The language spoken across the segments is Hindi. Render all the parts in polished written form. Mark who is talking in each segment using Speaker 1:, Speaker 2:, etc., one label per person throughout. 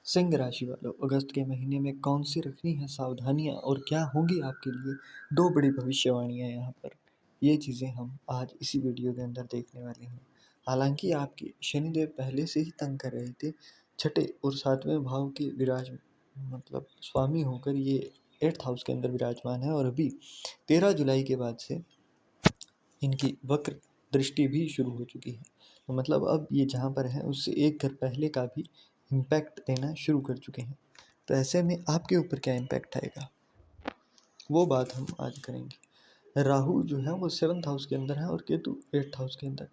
Speaker 1: सिंह राशि वालों, अगस्त के महीने में कौन सी रखनी है सावधानियां और क्या होंगी आपके लिए दो बड़ी भविष्यवाणियां यहाँ पर। ये चीज़ें हम आज इसी वीडियो के अंदर देखने वाले हैं। हालांकि आपके शनिदेव पहले से ही तंग कर रहे थे, छठे और सातवें भाव के स्वामी होकर ये 8th हाउस के अंदर विराजमान है और अभी 13 जुलाई के बाद से इनकी वक्र दृष्टि भी शुरू हो चुकी है। तो मतलब अब ये जहाँ पर है उससे एक घर पहले का भी इम्पैक्ट देना शुरू कर चुके हैं। तो ऐसे में आपके ऊपर क्या इम्पैक्ट आएगा वो बात हम आज करेंगे। राहु जो है वो 7th हाउस के अंदर है और केतु 8th हाउस के अंदर,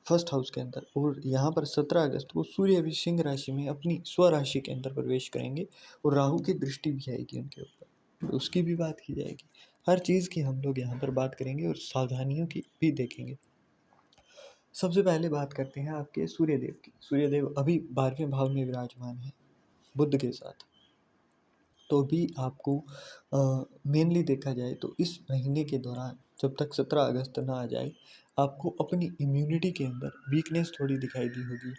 Speaker 1: फर्स्ट हाउस के अंदर। और यहाँ पर 17 अगस्त को सूर्य भी सिंह राशि में अपनी स्वराशि के अंदर प्रवेश करेंगे और राहु की दृष्टि भी आएगी उनके ऊपर, तो उसकी भी बात की जाएगी। हर चीज़ की हम लोग यहाँ पर बात करेंगे और सावधानियों की भी देखेंगे। सबसे पहले बात करते हैं आपके सूर्यदेव की। सूर्यदेव अभी 12वें भाव में विराजमान है बुध के साथ। तो भी आपको मेनली देखा जाए तो इस महीने के दौरान जब तक 17 अगस्त ना आ जाए आपको अपनी इम्यूनिटी के अंदर वीकनेस थोड़ी दिखाई दी होगी।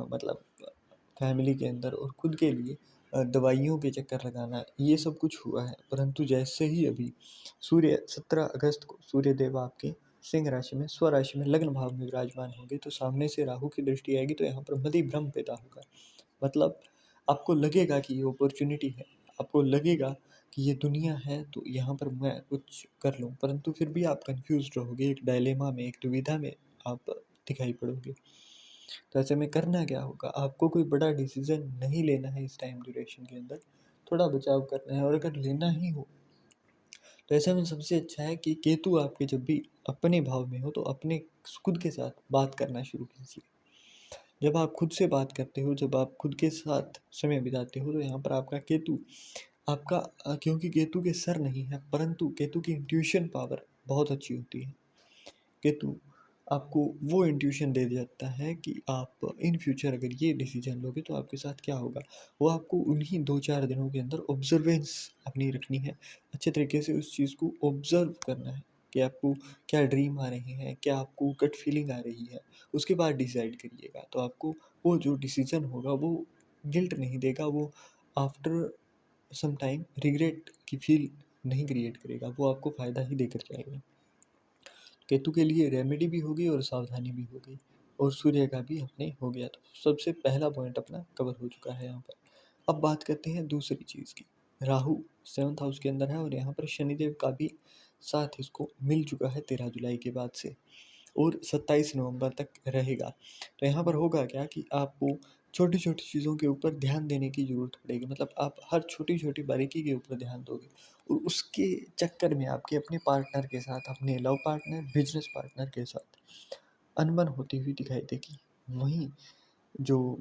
Speaker 1: मतलब फैमिली के अंदर और खुद के लिए दवाइयों के चक्कर लगाना, ये सब कुछ हुआ है। परंतु जैसे ही अभी सूर्य 17 अगस्त को सूर्यदेव आपके सिंह राशि में स्वराशि में लग्न भाव में विराजमान होंगे तो सामने से राहु की दृष्टि आएगी तो यहाँ पर मति भ्रम पैदा होगा। मतलब आपको लगेगा कि ये अपॉर्चुनिटी है, आपको लगेगा कि ये दुनिया है तो यहाँ पर मैं कुछ कर लूँ, परंतु फिर भी आप कंफ्यूज रहोगे, एक डायलेमा में, एक दुविधा में आप दिखाई पड़ोगे। तो ऐसे में करना क्या होगा, आपको कोई बड़ा डिसीजन नहीं लेना है इस टाइम ड्यूरेशन के अंदर, थोड़ा बचाव करना है। और अगर लेना ही हो तो ऐसे में सबसे अच्छा है कि केतु आपके जब भी अपने भाव में हो तो अपने खुद के साथ बात करना शुरू कीजिए। जब आप खुद से बात करते हो, जब आप खुद के साथ समय बिताते हो तो यहाँ पर आपका केतु आपका क्योंकि केतु के सर नहीं है परंतु केतु की इंट्यूशन पावर बहुत अच्छी होती है। केतु आपको वो इंट्यूशन दे देता है कि आप इन फ्यूचर अगर ये डिसीजन लोगे तो आपके साथ क्या होगा। वो आपको उन्हीं 2-4 दिनों के अंदर ऑब्जर्वेंस अपनी रखनी है, अच्छे तरीके से उस चीज़ को ऑब्जर्व करना है कि आपको क्या ड्रीम आ रहे हैं, क्या आपको गट फीलिंग आ रही है, उसके बाद डिसाइड करिएगा। तो आपको वो जो डिसीजन होगा वो गिल्ट नहीं देगा, वो आफ्टर सम टाइम रिग्रेट की फील नहीं क्रिएट करेगा, वो आपको फ़ायदा ही देकर जाएगा। केतु के लिए रेमेडी भी होगी और सावधानी भी होगी और सूर्य का भी अपने हो गया। तो सबसे पहला पॉइंट अपना कवर हो चुका है यहाँ पर। अब बात करते हैं दूसरी चीज़ की। राहु 7th हाउस के अंदर है और यहाँ पर शनिदेव का भी साथ इसको मिल चुका है 13 जुलाई के बाद से और 27 नवंबर तक रहेगा। तो यहाँ पर होगा क्या कि आपको छोटी छोटी चीज़ों के ऊपर ध्यान देने की ज़रूरत पड़ेगी। मतलब आप हर छोटी छोटी बारीकी के ऊपर ध्यान दोगे और उसके चक्कर में आपके अपने पार्टनर के साथ, अपने लव पार्टनर, बिजनेस पार्टनर के साथ अनबन होती हुई दिखाई देगी। वहीं जो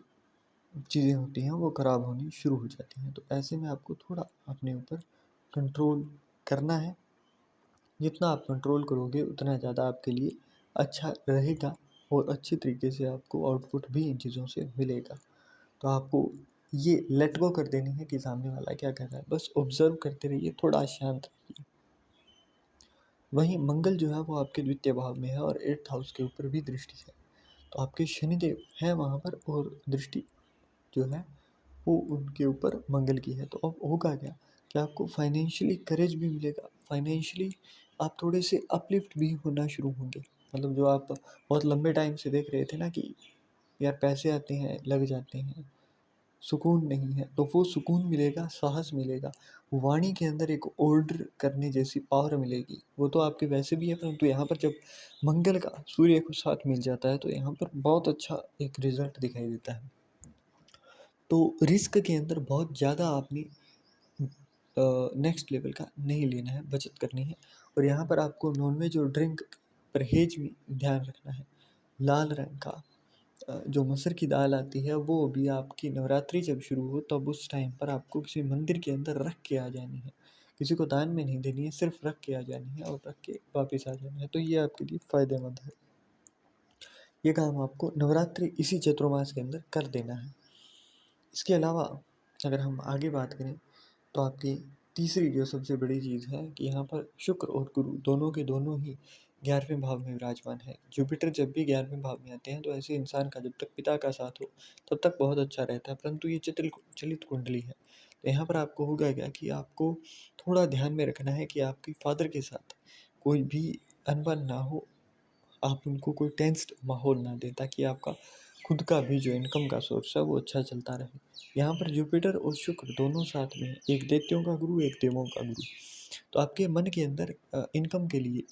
Speaker 1: चीज़ें होती हैं वो ख़राब होनी शुरू हो जाती हैं। तो ऐसे में आपको थोड़ा अपने ऊपर कंट्रोल करना है। जितना आप कंट्रोल करोगे उतना ज़्यादा आपके लिए अच्छा रहेगा और अच्छी तरीके से आपको आउटपुट भी इन चीज़ों से मिलेगा। तो आपको ये लेट गो कर देनी है कि सामने वाला क्या कर रहा है, बस ऑब्जर्व करते रहिए, थोड़ा शांत रहिए। वहीं मंगल जो है वो आपके द्वितीय भाव में है और 8th हाउस के ऊपर भी दृष्टि है। तो आपके शनिदेव हैं वहाँ पर और दृष्टि जो है वो उनके ऊपर मंगल की है। तो अब होगा क्या कि आपको फाइनेंशियली करेज भी मिलेगा, फाइनेंशियली आप थोड़े से अपलिफ्ट भी होना शुरू होंगे। मतलब जो आप बहुत लंबे टाइम से देख रहे थे ना कि यार पैसे आते हैं लग जाते हैं, सुकून नहीं है, तो वो सुकून मिलेगा, साहस मिलेगा। वाणी के अंदर एक ऑर्डर करने जैसी पावर मिलेगी। वो तो आपके वैसे भी है परंतु यहाँ पर जब मंगल का सूर्य को साथ मिल जाता है तो यहाँ पर बहुत अच्छा एक रिजल्ट दिखाई देता है। तो रिस्क के अंदर बहुत ज़्यादा आपने नेक्स्ट लेवल का नहीं लेना है, बचत करनी है। और यहाँ पर आपको नॉनवेज और ड्रिंक परहेज में ध्यान रखना है। लाल रंग का जो मसूर की दाल आती है वो भी आपकी नवरात्रि जब शुरू हो तब उस टाइम पर आपको किसी मंदिर के अंदर रख के आ जानी है। किसी को दान में नहीं देनी है, सिर्फ रख के आ जानी है और रख के वापस आ जाना है। तो ये आपके लिए फ़ायदेमंद है। ये काम आपको नवरात्रि इसी चतुर्मास के अंदर कर देना है। इसके अलावा अगर हम आगे बात करें तो आपकी तीसरी जो सबसे बड़ी चीज़ है कि यहाँ पर शुक्र और गुरु दोनों के दोनों ही 11वें भाव में विराजमान है। जुपिटर जब भी 11वें भाव में आते हैं तो ऐसे इंसान का जब तक पिता का साथ हो तब तक बहुत अच्छा रहता है, परंतु ये चलित कुंडली है। तो यहाँ पर आपको होगा क्या कि आपको थोड़ा ध्यान में रखना है कि आपके फादर के साथ कोई भी अनबन ना हो, आप उनको कोई टेंस्ड माहौल ना दें, ताकि आपका खुद का भी जो इनकम का सोर्स है वो अच्छा चलता रहे। यहाँ पर जुपिटर और शुक्र दोनों साथ में हैं, एक दैत्यों का गुरु एक देवों का गुरु। तो आपके मन के अंदर इनकम के लिए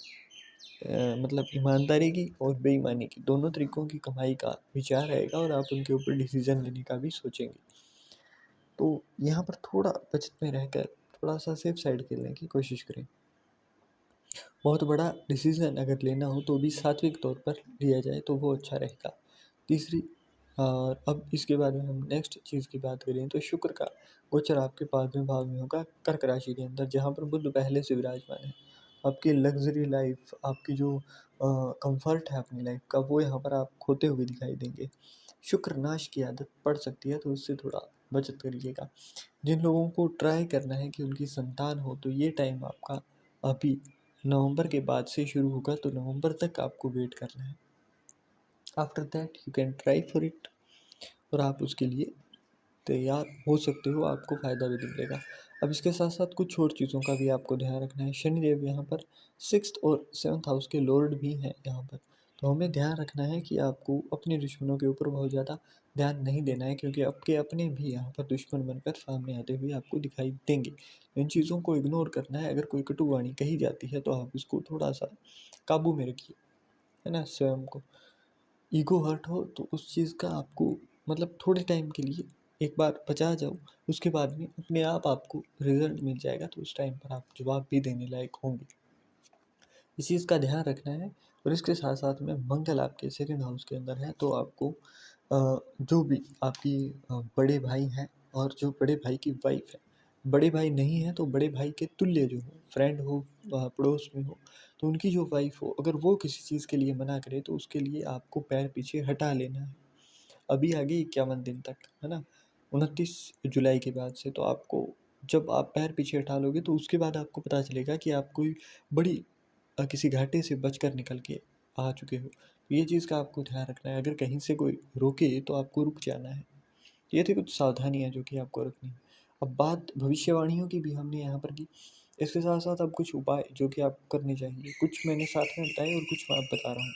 Speaker 1: मतलब ईमानदारी की और बेईमानी की दोनों तरीकों की कमाई का विचार रहेगा और आप उनके ऊपर डिसीजन लेने का भी सोचेंगे। तो यहाँ पर थोड़ा बचत में रहकर थोड़ा सा सेफ साइड खेलने की कोशिश करें। बहुत बड़ा डिसीजन अगर लेना हो तो भी सात्विक तौर पर लिया जाए तो वो अच्छा रहेगा। तीसरी, और अब इसके बाद में हम नेक्स्ट चीज़ की बात करें तो शुक्र का गोचर आपके 5वें भाव में होगा, कर्क राशि के अंदर, जहाँ पर बुध पहले से विराजमान है। आपकी लग्जरी लाइफ, आपकी जो कंफर्ट है अपनी लाइफ का, वो यहाँ पर आप खोते हुए दिखाई देंगे। शुक्र नाश की आदत पड़ सकती है तो उससे थोड़ा बचत करिएगा। जिन लोगों को ट्राई करना है कि उनकी संतान हो तो ये टाइम आपका अभी नवंबर के बाद से शुरू होगा, तो नवंबर तक आपको वेट करना है। After that you can try for it, और आप उसके लिए तैयार हो सकते हो, आपको फ़ायदा भी मिलेगा। अब इसके साथ साथ कुछ और चीज़ों का भी आपको ध्यान रखना है। शनिदेव यहाँ पर 6th और 7th हाउस के लॉर्ड भी हैं यहाँ पर, तो हमें ध्यान रखना है कि आपको अपने दुश्मनों के ऊपर बहुत ज़्यादा ध्यान नहीं देना है, क्योंकि आपके अपने भी यहाँ पर दुश्मन बनकर सामने आते हुए आपको दिखाई देंगे। इन चीज़ों को इग्नोर करना है। अगर कोई कटु वाणी कही जाती है तो आप इसको थोड़ा सा काबू में रखिए, है ना। स्वयं को ईगो हर्ट हो तो उस चीज़ का आपको मतलब थोड़े टाइम के लिए एक बार बचा जाओ, उसके बाद में अपने आप आपको रिजल्ट मिल जाएगा, तो उस टाइम पर आप जवाब भी देने लायक होंगे। इस चीज़ का ध्यान रखना है। और इसके साथ साथ में मंगल आपके 2nd हाउस के अंदर है, तो आपको जो भी आपकी बड़े भाई हैं और जो बड़े भाई की वाइफ है, बड़े भाई नहीं है तो बड़े भाई के तुल्य जो हो, फ्रेंड हो, पड़ोस में हो, तो उनकी जो वाइफ हो, अगर वो किसी चीज़ के लिए मना करे तो उसके लिए आपको पैर पीछे हटा लेना है। अभी आगे 51 दिन तक, है ना, 29 जुलाई के बाद से। तो आपको जब आप पैर पीछे हटा लोगे तो उसके बाद आपको पता चलेगा कि आप कोई बड़ी किसी घाटे से बचकर निकल के आ चुके हो। तो ये चीज़ का आपको ध्यान रखना है। अगर कहीं से कोई रोके तो आपको रुक जाना है। ये थी कुछ सावधानियाँ जो कि आपको रखनी है। अब बात भविष्यवाणियों की भी हमने यहाँ पर की। इसके साथ साथ अब कुछ उपाय जो कि आपको करने चाहिए, कुछ मैंने साथ में बताए और कुछ मैं आप बता रहा हूँ।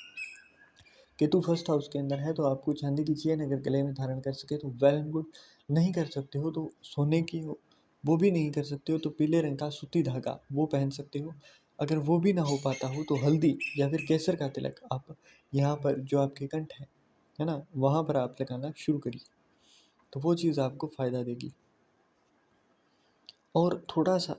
Speaker 1: केतु 1st हाउस के अंदर है, तो आपको चांदी की चेन अगर गले में धारण कर सके तो वेल एंड गुड। नहीं कर सकते हो तो सोने की हो, वो भी नहीं कर सकते हो तो पीले रंग का सूती धागा वो पहन सकते हो। अगर वो भी ना हो पाता हो तो हल्दी या फिर केसर का तिलक आप यहाँ पर जो आपके कंठ है ना, वहाँ पर आप लगाना शुरू करिए, तो वो चीज़ आपको फ़ायदा देगी। और थोड़ा-सा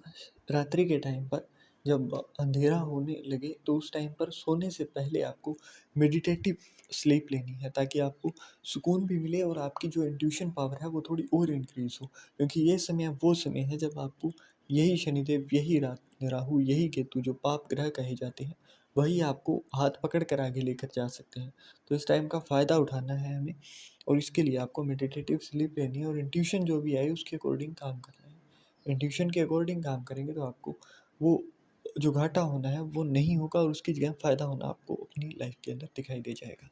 Speaker 1: रात्रि के टाइम पर जब अंधेरा होने लगे तो उस टाइम पर सोने से पहले आपको मेडिटेटिव स्लीप लेनी है, ताकि आपको सुकून भी मिले और आपकी जो इंट्यूशन पावर है वो थोड़ी और इंक्रीज़ हो। क्योंकि ये समय वो समय है जब आपको यही शनिदेव, यही राहु, यही केतु जो पाप ग्रह कहे जाते हैं, वही आपको हाथ पकड़ कर आगे लेकर जा सकते हैं। तो इस टाइम का फ़ायदा उठाना है हमें, और इसके लिए आपको मेडिटेटिव स्लीप लेनी है और इंट्यूशन जो भी आए उसके अकॉर्डिंग काम करना है। इंट्यूशन के अकॉर्डिंग काम करेंगे तो आपको वो जो घाटा होना है वो नहीं होगा और उसकी जगह फ़ायदा होना आपको अपनी लाइफ के अंदर दिखाई दे जाएगा।